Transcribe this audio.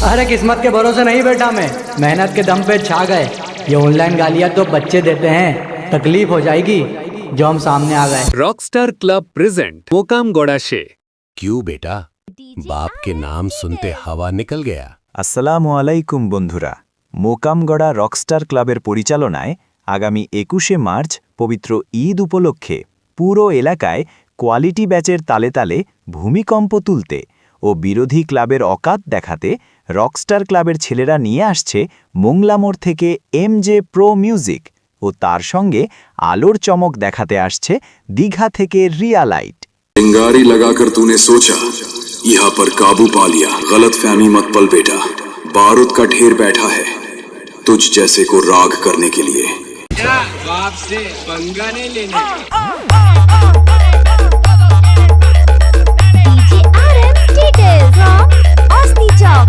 अरे किस्मत के भरोसे नहीं बैठा मैं, मेहनत के दम पे छा गए। ये ऑनलाइन गालियां तो बच्चे देते हैं, तकलीफ हो जाएगी जो हम सामने आ गए। रॉकस्टार क्लब प्रेजेंट मोकाम गोड़ा से। क्यों बेटा, बाप के नाम सुनते हवा निकल गया। আসসালামু আলাইকুম বন্ধুরা, মোকামগড়া রকস্টার ক্লাবের পরিচালনায় আগামী ২১শে মার্চ পবিত্র ঈদ উপলক্ষে পুরো এলাকায় কোয়ালিটি ব্যাচের তালে তালে ভূমিকম্প তুলতে ও বিরোধী ক্লাবের অকাত দেখাতে রকস্টার ক্লাবের ছেলেরা নিয়ে আসছে মোংলামোড় থেকে এমজে প্রো মিউজিক ও তার সঙ্গে আলোর চমক দেখাতে আসছে দীঘা থেকে রিয়া লাইট। चिंगारी लगाकर तूने सोचा यहाँ पर काबू पा लिया। गलत फहमी मत पल बेटा, बारूद का ढेर बैठा है तुझ जैसे को राग करने के लिए। बाप से पंगा नहीं लेना। DJ RM Status from Osni Chowk।